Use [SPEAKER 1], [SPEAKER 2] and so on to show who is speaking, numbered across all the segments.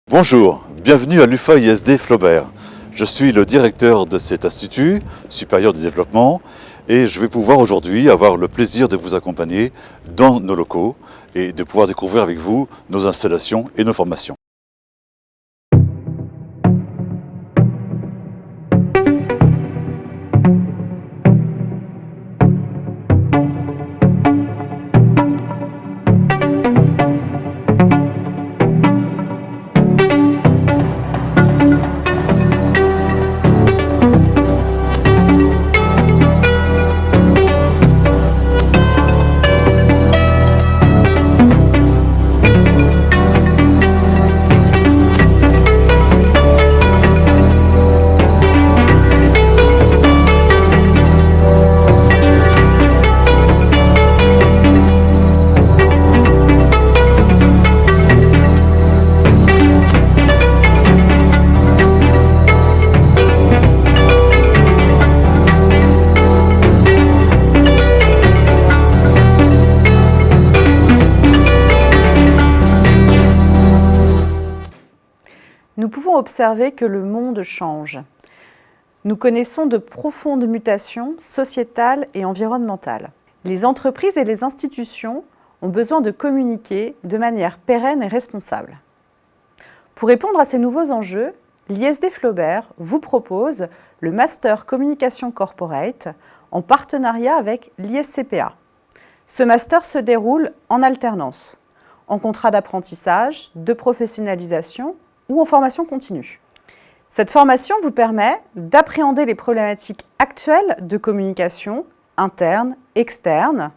[SPEAKER 1] Bonjour, bienvenue à l'UFA ISD Flaubert. Je suis le directeur de cet institut supérieur du développement et je vais pouvoir aujourd'hui avoir le plaisir de vous accompagner dans nos locaux et de pouvoir découvrir avec vous nos installations et nos formations.
[SPEAKER 2] Nous pouvons observer que le monde change. Nous connaissons de profondes mutations sociétales et environnementales. Les entreprises et les institutions ont besoin de communiquer de manière pérenne et responsable. Pour répondre à ces nouveaux enjeux, l'ISD Flaubert vous propose le Master Communication Corporate en partenariat avec l'ISCPA. Ce master se déroule en alternance, en contrat d'apprentissage, de professionnalisation ou en formation continue. Cette formation vous permet d'appréhender les problématiques actuelles de communication interne, externe,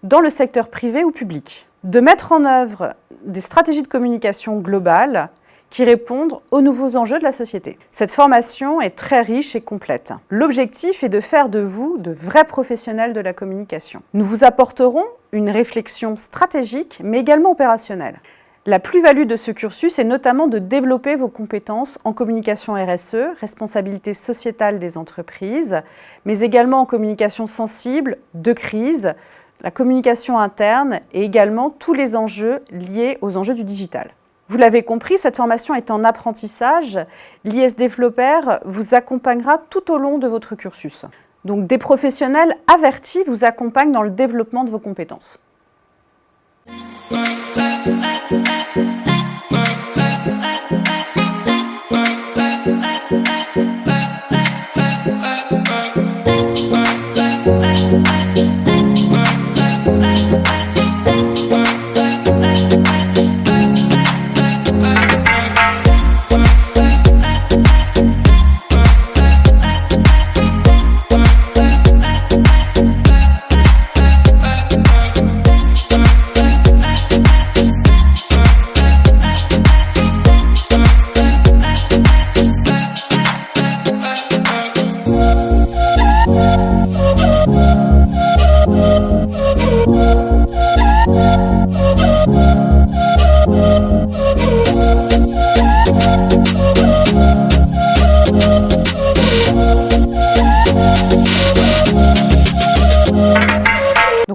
[SPEAKER 2] dans le secteur privé ou public, de mettre en œuvre des stratégies de communication globales qui répondent aux nouveaux enjeux de la société. Cette formation est très riche et complète. L'objectif est de faire de vous de vrais professionnels de la communication. Nous vous apporterons une réflexion stratégique, mais également opérationnelle. La plus-value de ce cursus est notamment de développer vos compétences en communication RSE, responsabilité sociétale des entreprises, mais également en communication sensible, de crise, la communication interne et également tous les enjeux liés aux enjeux du digital. Vous l'avez compris, cette formation est en apprentissage. L'ISD Flaubert vous accompagnera tout au long de votre cursus. Donc des professionnels avertis vous accompagnent dans le développement de vos compétences.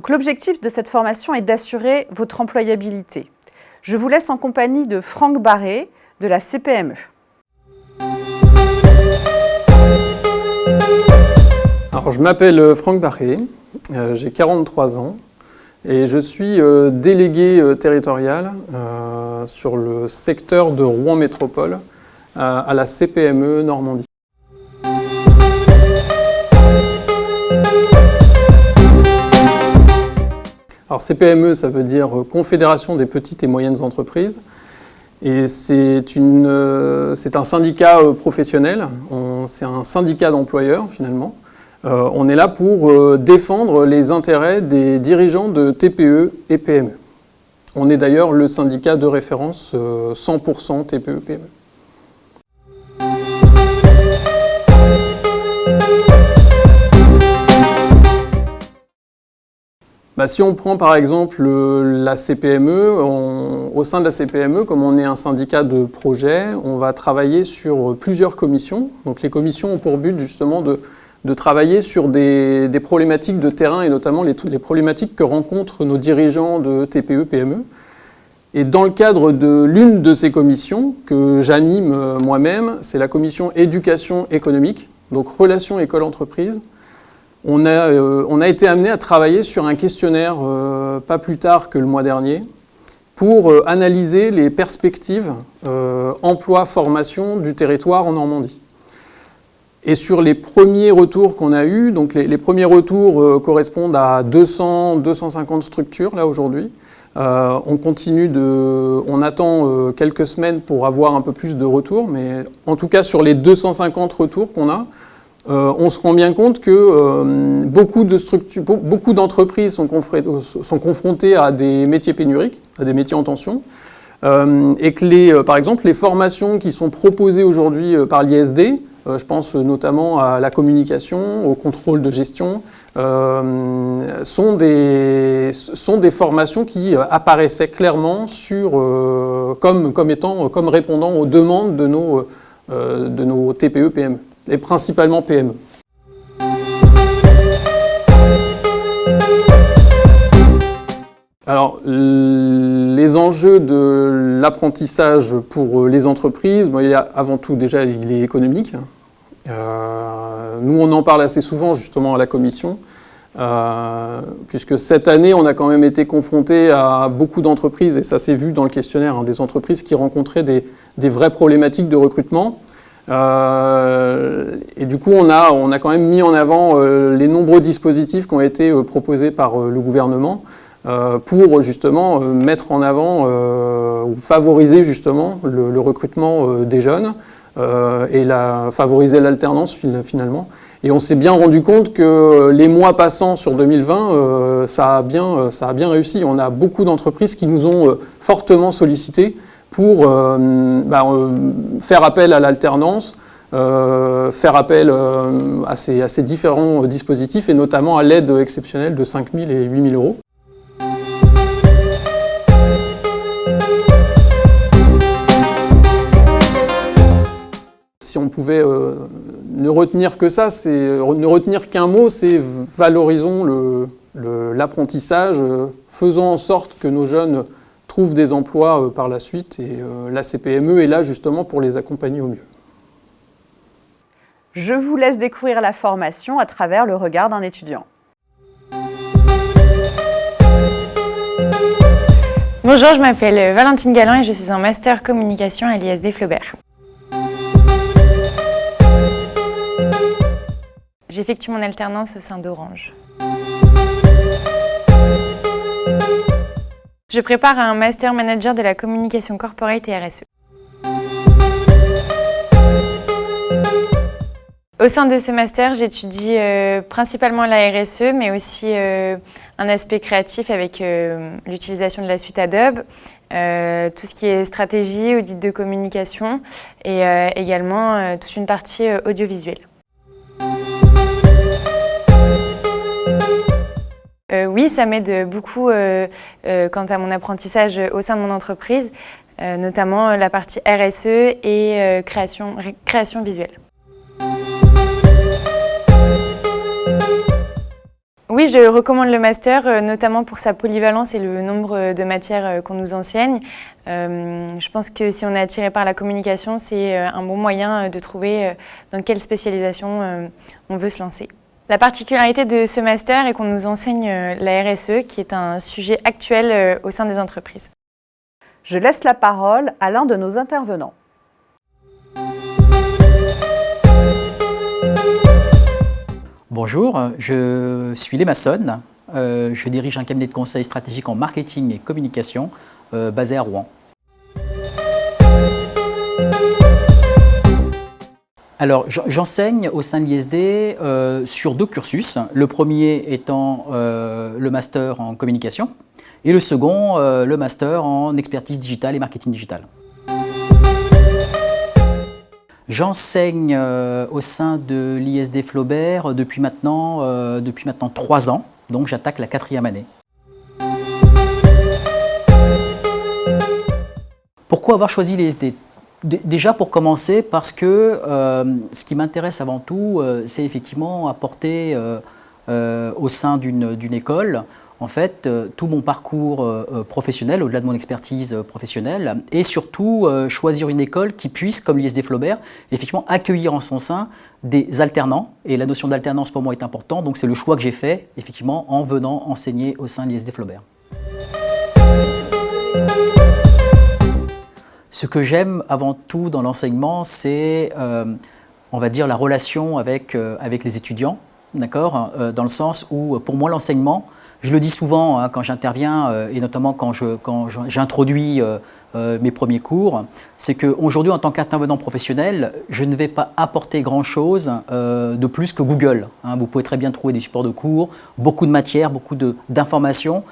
[SPEAKER 2] L'objectif de cette formation est d'assurer votre employabilité. Je vous laisse en compagnie de Franck Barré de la CPME.
[SPEAKER 3] Alors, je m'appelle Franck Barré, j'ai 43 ans et je suis délégué territorial sur le secteur de Rouen Métropole à la CPME Normandie. Alors CPME, ça veut dire Confédération des petites et moyennes entreprises. Et c'est un syndicat professionnel, c'est un syndicat d'employeurs finalement. On est là pour défendre les intérêts des dirigeants de TPE et PME. On est d'ailleurs le syndicat de référence 100% TPE-PME. Si on prend par exemple la CPME, au sein de la CPME, comme on est un syndicat de projet, on va travailler sur plusieurs commissions. Donc les commissions ont pour but justement de travailler sur des problématiques de terrain et notamment les problématiques que rencontrent nos dirigeants de TPE, PME. Et dans le cadre de l'une de ces commissions que j'anime moi-même, c'est la commission éducation économique, donc relations école-entreprise. On a été amené à travailler sur un questionnaire pas plus tard que le mois dernier pour analyser les perspectives emploi-formation du territoire en Normandie. Et sur les premiers retours qu'on a eus, donc les premiers retours correspondent à 200-250 structures là aujourd'hui. On attend quelques semaines pour avoir un peu plus de retours, mais en tout cas sur les 250 retours qu'on a, on se rend bien compte que beaucoup d'entreprises sont confrontées à des métiers pénuriques, à des métiers en tension, et que par exemple les formations qui sont proposées aujourd'hui par l'ISD, je pense notamment à la communication, au contrôle de gestion, sont des formations qui apparaissaient clairement comme répondant aux demandes de nos TPE-PME, et principalement PME. Alors, les enjeux de l'apprentissage pour les entreprises, bon, avant tout, déjà, il est économique. Nous, on en parle assez souvent, justement, à la commission, puisque cette année, on a quand même été confronté à beaucoup d'entreprises, et ça s'est vu dans le questionnaire, hein, des entreprises qui rencontraient des vraies problématiques de recrutement. Et du coup, on a quand même mis en avant les nombreux dispositifs qui ont été proposés par le gouvernement, pour justement mettre en avant ou favoriser justement le recrutement des jeunes et favoriser l'alternance finalement. Et on s'est bien rendu compte que les mois passant sur 2020, ça a bien réussi. On a beaucoup d'entreprises qui nous ont fortement sollicités pour faire appel à l'alternance, faire appel à ces différents dispositifs et notamment à l'aide exceptionnelle de 5 000 et 8 000 euros. Si on pouvait ne retenir que ça, ne retenir qu'un mot, c'est valorisons l'apprentissage, faisons en sorte que nos jeunes trouvent des emplois par la suite, et la CPME est là justement pour les accompagner au mieux.
[SPEAKER 2] Je vous laisse découvrir la formation à travers le regard d'un étudiant.
[SPEAKER 4] Bonjour, je m'appelle Valentine Galland et je suis en master communication à l'ISD Flaubert. J'effectue mon alternance au sein d'Orange. Je prépare un master manager de la communication corporate et RSE. Au sein de ce master, j'étudie principalement la RSE, mais aussi un aspect créatif avec l'utilisation de la suite Adobe, tout ce qui est stratégie, audit de communication et également toute une partie audiovisuelle. Oui, ça m'aide beaucoup quant à mon apprentissage au sein de mon entreprise, notamment la partie RSE et création visuelle. Oui, je recommande le master, notamment pour sa polyvalence et le nombre de matières qu'on nous enseigne. Je pense que si on est attiré par la communication, c'est un bon moyen de trouver dans quelle spécialisation on veut se lancer. La particularité de ce master est qu'on nous enseigne la RSE, qui est un sujet actuel au sein des entreprises.
[SPEAKER 2] Je laisse la parole à l'un de nos intervenants.
[SPEAKER 5] Bonjour, je suis Léma Sonne. Je dirige un cabinet de conseil stratégique en marketing et communication basé à Rouen. Alors, j'enseigne au sein de l'ISD sur deux cursus. Le premier étant le master en communication et le second, le master en expertise digitale et marketing digital. J'enseigne au sein de l'ISD Flaubert depuis maintenant 3 ans, donc j'attaque la 4e année. Pourquoi avoir choisi l'ISD ? Déjà pour commencer parce que ce qui m'intéresse avant tout, c'est effectivement apporter au sein d'une école en fait, tout mon parcours professionnel, au-delà de mon expertise professionnelle, et surtout choisir une école qui puisse, comme l'ISD Flaubert, effectivement accueillir en son sein des alternants. Et la notion d'alternance pour moi est importante, donc c'est le choix que j'ai fait, effectivement, en venant enseigner au sein de l'ISD Flaubert. Ce que j'aime avant tout dans l'enseignement, c'est, on va dire, la relation avec les étudiants, d'accord, dans le sens où, pour moi, l'enseignement, je le dis souvent quand j'interviens, et notamment quand j'introduis mes premiers cours, c'est qu'aujourd'hui, en tant qu'intervenant professionnel, je ne vais pas apporter grand-chose de plus que Google. Vous pouvez très bien trouver des supports de cours, beaucoup de matières, beaucoup d'informations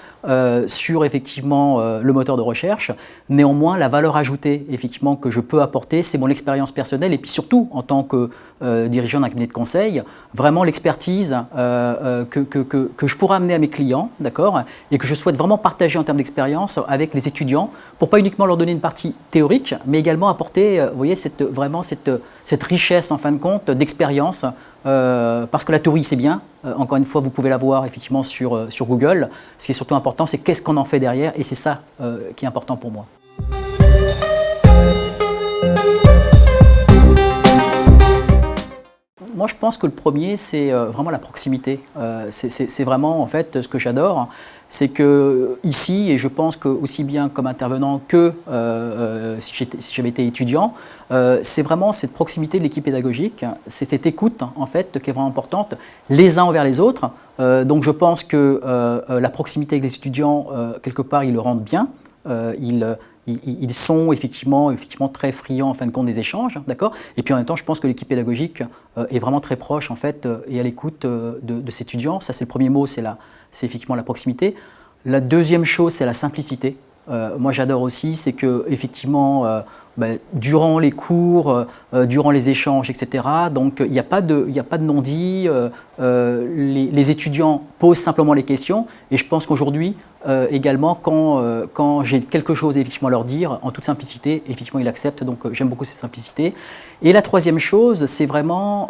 [SPEAKER 5] sur effectivement le moteur de recherche. Néanmoins, la valeur ajoutée effectivement que je peux apporter, c'est mon expérience personnelle et puis surtout en tant que dirigeant d'un cabinet de conseil, vraiment l'expertise que je pourrais amener à mes clients, d'accord, et que je souhaite vraiment partager en termes d'expérience avec les étudiants pour pas uniquement leur donner une partie théorique, mais également apporter, vous voyez, vraiment cette richesse en fin de compte d'expérience, parce que la théorie c'est bien, encore une fois vous pouvez la voir effectivement sur Google. Ce qui est surtout important, c'est qu'est-ce qu'on en fait derrière, et c'est ça qui est important pour moi. Moi je pense que le premier c'est vraiment la proximité, c'est vraiment en fait ce que j'adore. C'est que ici, et je pense que aussi bien comme intervenant que si j'avais été étudiant, c'est vraiment cette proximité de l'équipe pédagogique, c'est cette écoute en fait qui est vraiment importante, les uns envers les autres. Donc je pense que la proximité avec les étudiants, quelque part, ils le rendent bien. Ils sont effectivement très friands en fin de compte des échanges, d'accord. Et puis en même temps, je pense que l'équipe pédagogique est vraiment très proche en fait et à l'écoute de ces étudiants. Ça, c'est le premier mot, c'est effectivement la proximité. La deuxième chose, c'est la simplicité. Moi, j'adore aussi, c'est que effectivement, durant les cours, durant les échanges, etc. Donc, il n'y a pas de non-dit. Les étudiants posent simplement les questions. Et je pense qu'aujourd'hui, également, quand j'ai quelque chose effectivement à leur dire, en toute simplicité, effectivement, ils acceptent. Donc, j'aime beaucoup cette simplicité. Et la troisième chose, c'est vraiment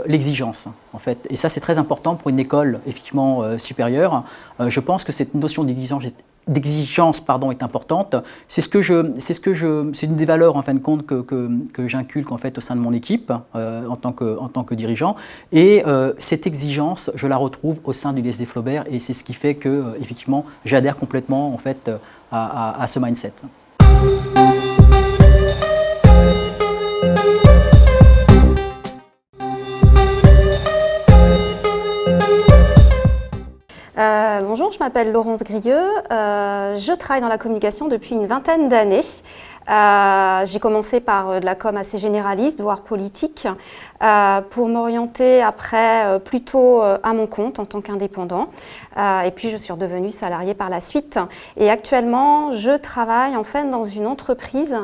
[SPEAKER 5] l'exigence, en fait. Et ça, c'est très important pour une école effectivement supérieure. Je pense que cette notion d'exigence est importante. C'est une des valeurs en fin de compte que j'inculque en fait au sein de mon équipe en tant que dirigeant. Et cette exigence, je la retrouve au sein du l'ISD Flaubert, et c'est ce qui fait que effectivement j'adhère complètement en fait à ce mindset.
[SPEAKER 6] Bonjour, je m'appelle Laurence Grieux, je travaille dans la communication depuis une vingtaine d'années. J'ai commencé par de la com assez généraliste, voire politique, pour m'orienter après plutôt à mon compte en tant qu'indépendant. Et puis je suis redevenue salariée par la suite. Et actuellement, je travaille en fait dans une entreprise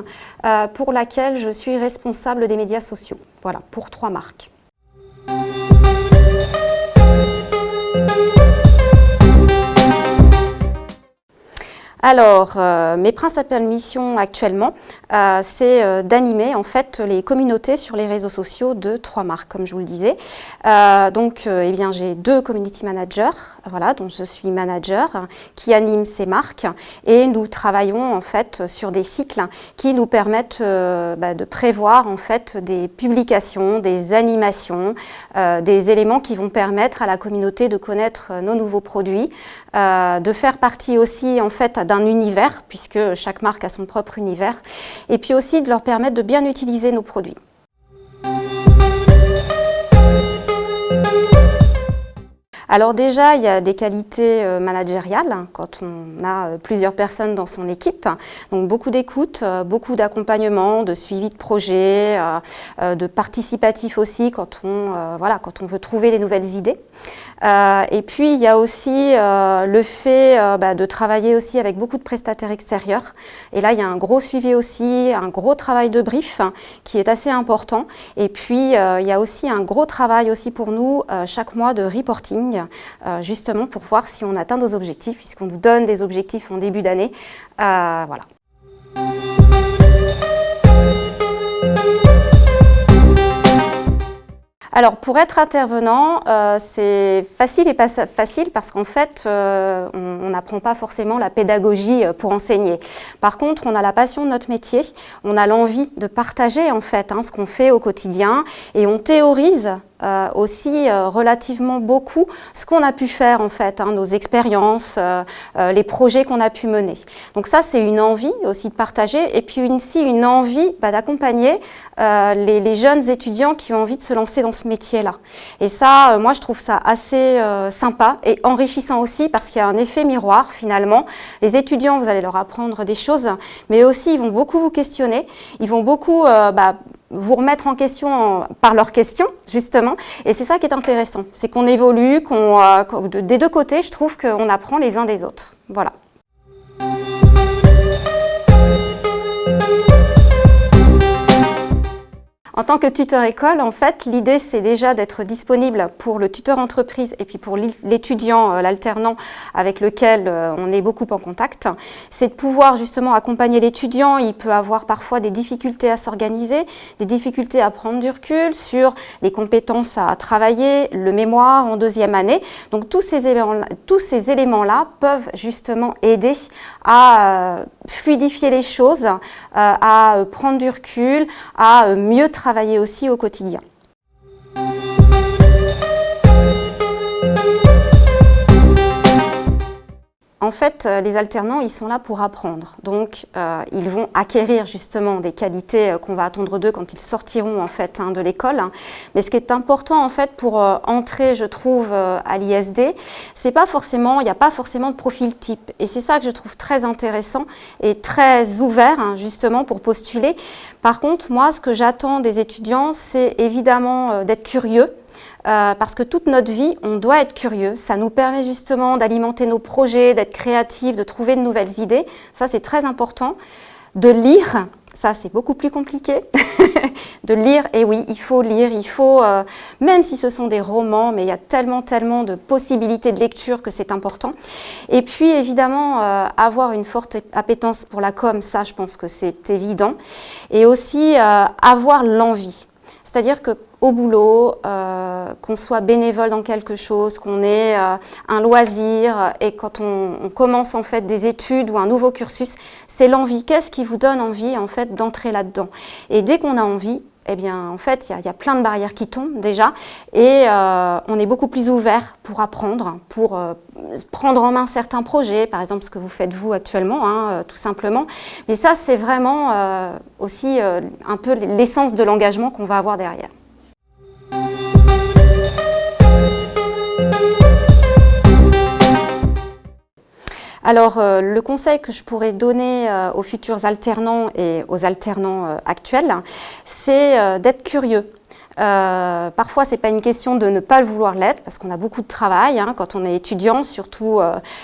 [SPEAKER 6] pour laquelle je suis responsable des médias sociaux. Voilà, pour 3 marques. Alors, mes principales missions actuellement, c'est d'animer en fait les communautés sur les réseaux sociaux de 3 marques, comme je vous le disais. Eh bien, j'ai 2 community managers, voilà, dont je suis manager, qui animent ces marques, et nous travaillons en fait sur des cycles qui nous permettent de prévoir en fait des publications, des animations, des éléments qui vont permettre à la communauté de connaître nos nouveaux produits, de faire partie aussi en fait d'un univers, puisque chaque marque a son propre univers, et puis aussi de leur permettre de bien utiliser nos produits. Alors déjà, il y a des qualités managériales quand on a plusieurs personnes dans son équipe. Donc beaucoup d'écoute, beaucoup d'accompagnement, de suivi de projet, de participatif aussi quand on veut trouver des nouvelles idées. Et puis il y a aussi le fait de travailler aussi avec beaucoup de prestataires extérieurs. Et là, il y a un gros suivi aussi, un gros travail de brief qui est assez important. Et puis il y a aussi un gros travail aussi pour nous chaque mois de reporting, justement pour voir si on atteint nos objectifs, puisqu'on nous donne des objectifs en début d'année. Voilà. Alors, pour être intervenant, c'est facile et pas facile parce qu'en fait, on n'apprend pas forcément la pédagogie pour enseigner. Par contre, on a la passion de notre métier, on a l'envie de partager en fait ce qu'on fait au quotidien et on théorise aussi relativement beaucoup ce qu'on a pu faire en fait, nos expériences, les projets qu'on a pu mener. Donc ça, c'est une envie aussi de partager et puis aussi une envie d'accompagner les jeunes étudiants qui ont envie de se lancer dans ce métier-là. Et ça, moi, je trouve ça assez sympa et enrichissant aussi parce qu'il y a un effet miroir finalement. Les étudiants, vous allez leur apprendre des choses, mais aussi ils vont beaucoup vous questionner, ils vont beaucoup vous remettre en question par leurs questions, justement. Et c'est ça qui est intéressant, c'est qu'on évolue, des deux côtés, je trouve qu'on apprend les uns des autres. Voilà. En tant que tuteur école, en fait, l'idée c'est déjà d'être disponible pour le tuteur entreprise et puis pour l'étudiant, l'alternant avec lequel on est beaucoup en contact. C'est de pouvoir justement accompagner l'étudiant. Il peut avoir parfois des difficultés à s'organiser, des difficultés à prendre du recul sur les compétences à travailler, le mémoire en deuxième année. Donc tous ces éléments-là peuvent justement aider à fluidifier les choses, à prendre du recul, à mieux travailler aussi au quotidien. En fait, les alternants, ils sont là pour apprendre. Donc, ils vont acquérir justement des qualités qu'on va attendre d'eux quand ils sortiront en fait de l'école. Mais ce qui est important en fait pour entrer, je trouve, à l'ISD, il n'y a pas forcément de profil type. Et c'est ça que je trouve très intéressant et très ouvert justement pour postuler. Par contre, moi, ce que j'attends des étudiants, c'est évidemment d'être curieux. Parce que toute notre vie, on doit être curieux. Ça nous permet justement d'alimenter nos projets, d'être créatifs, de trouver de nouvelles idées. Ça, c'est très important. De lire, ça, c'est beaucoup plus compliqué. De lire, et oui, il faut lire, même si ce sont des romans, mais il y a tellement de possibilités de lecture que c'est important. Et puis, évidemment, avoir une forte appétence pour la com, ça, je pense que c'est évident. Et aussi, avoir l'envie. C'est-à-dire qu'au boulot, qu'on soit bénévole dans quelque chose, qu'on ait un loisir et quand on commence en fait des études ou un nouveau cursus, c'est l'envie. Qu'est-ce qui vous donne envie en fait d'entrer là-dedans? Et dès qu'on a envie, eh bien en fait il y a plein de barrières qui tombent déjà et on est beaucoup plus ouvert pour apprendre, pour prendre en main certains projets, par exemple ce que vous faites vous actuellement, tout simplement. Mais ça c'est vraiment aussi un peu l'essence de l'engagement qu'on va avoir derrière. Alors, le conseil que je pourrais donner aux futurs alternants et aux alternants actuels, c'est d'être curieux. Parfois, ce n'est pas une question de ne pas le vouloir l'être, parce qu'on a beaucoup de travail quand on est étudiant, surtout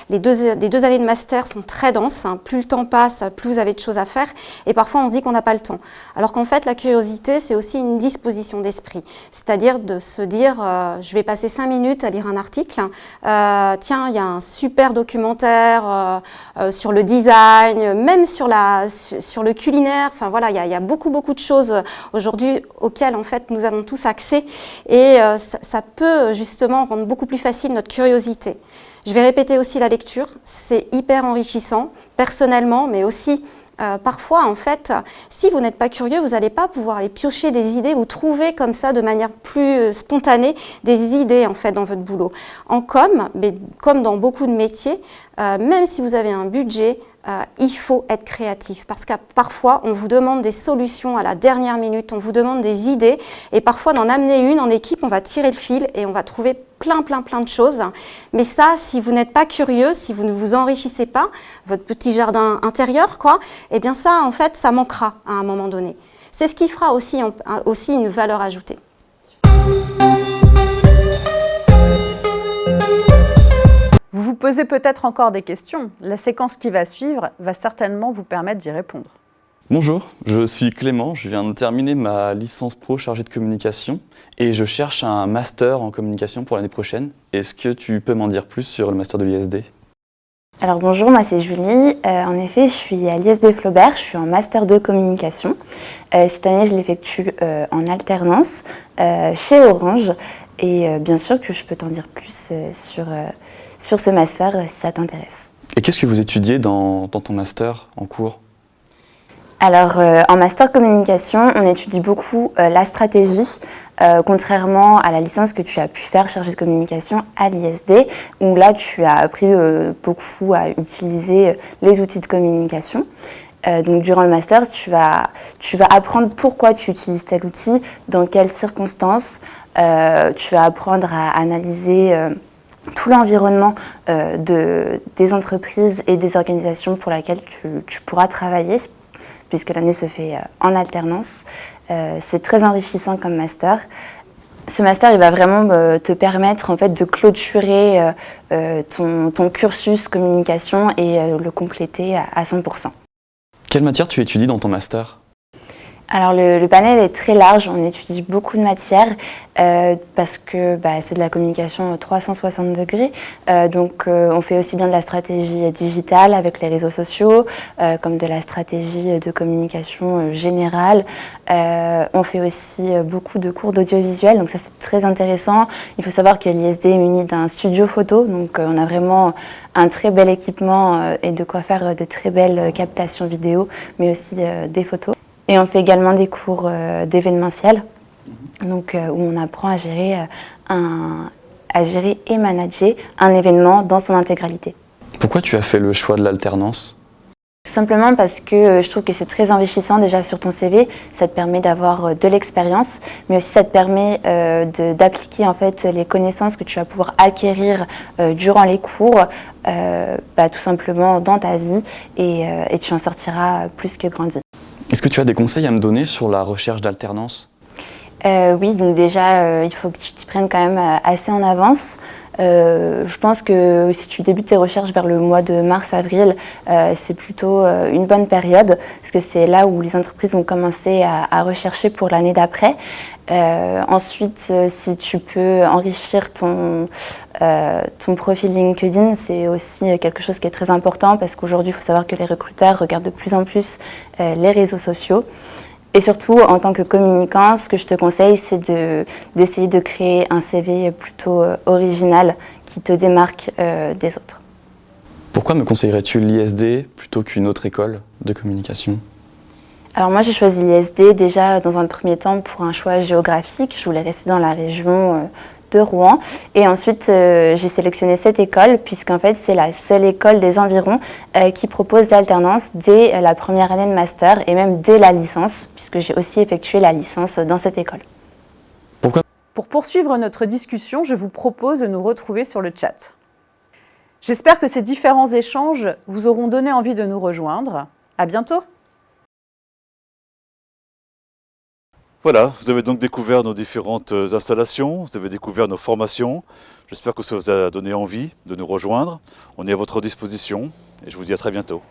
[SPEAKER 6] les deux années de master sont très denses, plus le temps passe, plus vous avez de choses à faire, et parfois on se dit qu'on n'a pas le temps. Alors qu'en fait, la curiosité, c'est aussi une disposition d'esprit, c'est-à-dire de se dire, je vais passer 5 minutes à lire un article, tiens, il y a un super documentaire sur le design, même sur le culinaire, enfin voilà, il y a beaucoup de choses aujourd'hui auxquelles en fait nous avons tous accès et ça peut justement rendre beaucoup plus facile notre curiosité. Je vais répéter aussi la lecture, c'est hyper enrichissant personnellement mais aussi parfois en fait si vous n'êtes pas curieux vous n'allez pas pouvoir aller piocher des idées ou trouver comme ça de manière plus spontanée des idées en fait dans votre boulot. En com, mais comme dans beaucoup de métiers, même si vous avez un budget, il faut être créatif parce que parfois on vous demande des solutions à la dernière minute, on vous demande des idées et parfois d'en amener une en équipe, on va tirer le fil et on va trouver plein de choses. Mais ça, si vous n'êtes pas curieux, si vous ne vous enrichissez pas, votre petit jardin intérieur, eh bien ça, en fait, ça manquera à un moment donné. C'est ce qui fera aussi une valeur ajoutée.
[SPEAKER 2] Vous vous posez peut-être encore des questions. La séquence qui va suivre va certainement vous permettre d'y répondre.
[SPEAKER 7] Bonjour, je suis Clément, je viens de terminer ma licence pro chargée de communication et je cherche un master en communication pour l'année prochaine. Est-ce que tu peux m'en dire plus sur le master de l'ISD ?
[SPEAKER 8] Alors bonjour, moi c'est Julie. En effet, je suis à l'ISD Flaubert, je suis en Master 2 Communication. Cette année, je l'effectue en alternance chez Orange. Et bien sûr que je peux t'en dire plus sur ce master si ça t'intéresse.
[SPEAKER 7] Et qu'est-ce que vous étudiez dans ton master en cours?
[SPEAKER 8] Alors, en master communication, on étudie beaucoup la stratégie, contrairement à la licence que tu as pu faire chargée de communication à l'ISD, où là, tu as appris beaucoup à utiliser les outils de communication. Donc, durant le master, tu vas apprendre pourquoi tu utilises tel outil, dans quelles circonstances. Tu vas apprendre à analyser tout l'environnement des entreprises et des organisations pour lesquelles tu pourras travailler, puisque l'année se fait en alternance. C'est très enrichissant comme master. Ce master, il va vraiment te permettre en fait, de clôturer ton cursus communication et le compléter à 100%.
[SPEAKER 7] Quelle matière tu étudies dans ton master?
[SPEAKER 8] Alors le panel est très large, on étudie beaucoup de matières parce que c'est de la communication 360 degrés. Donc on fait aussi bien de la stratégie digitale avec les réseaux sociaux, comme de la stratégie de communication générale. On fait aussi beaucoup de cours d'audiovisuel, donc ça c'est très intéressant. Il faut savoir que l'ISD est muni d'un studio photo, donc on a vraiment un très bel équipement et de quoi faire de très belles captations vidéo, mais aussi des photos. Et on fait également des cours d'événementiel, donc où on apprend à gérer et manager un événement dans son intégralité.
[SPEAKER 7] Pourquoi tu as fait le choix de l'alternance?
[SPEAKER 8] Tout simplement parce que je trouve que c'est très enrichissant déjà sur ton CV, ça te permet d'avoir de l'expérience, mais aussi ça te permet d'appliquer en fait les connaissances que tu vas pouvoir acquérir durant les cours, tout simplement dans ta vie, et tu en sortiras plus que grandi.
[SPEAKER 7] Est-ce que tu as des conseils à me donner sur la recherche d'alternance?
[SPEAKER 8] Oui, donc déjà, il faut que tu t'y prennes quand même assez en avance. Je pense que si tu débutes tes recherches vers le mois de mars-avril, c'est plutôt une bonne période, parce que c'est là où les entreprises vont commencer à rechercher pour l'année d'après. Ensuite, si tu peux enrichir ton profil LinkedIn, c'est aussi quelque chose qui est très important, parce qu'aujourd'hui, il faut savoir que les recruteurs regardent de plus en plus les réseaux sociaux. Et surtout, en tant que communicant, ce que je te conseille, c'est d'essayer de créer un CV plutôt original qui te démarque des autres.
[SPEAKER 7] Pourquoi me conseillerais-tu l'ISD plutôt qu'une autre école de communication?
[SPEAKER 8] Alors moi, j'ai choisi l'ISD déjà dans un premier temps pour un choix géographique. Je voulais rester dans la région de Rouen. Et ensuite, j'ai sélectionné cette école puisqu'en fait, c'est la seule école des environs qui propose l'alternance dès la première année de master et même dès la licence, puisque j'ai aussi effectué la licence dans cette école.
[SPEAKER 7] Pourquoi?
[SPEAKER 2] Pour poursuivre notre discussion, je vous propose de nous retrouver sur le chat. J'espère que ces différents échanges vous auront donné envie de nous rejoindre. À bientôt!
[SPEAKER 1] Voilà, vous avez donc découvert nos différentes installations, vous avez découvert nos formations. J'espère que ça vous a donné envie de nous rejoindre. On est à votre disposition et je vous dis à très bientôt.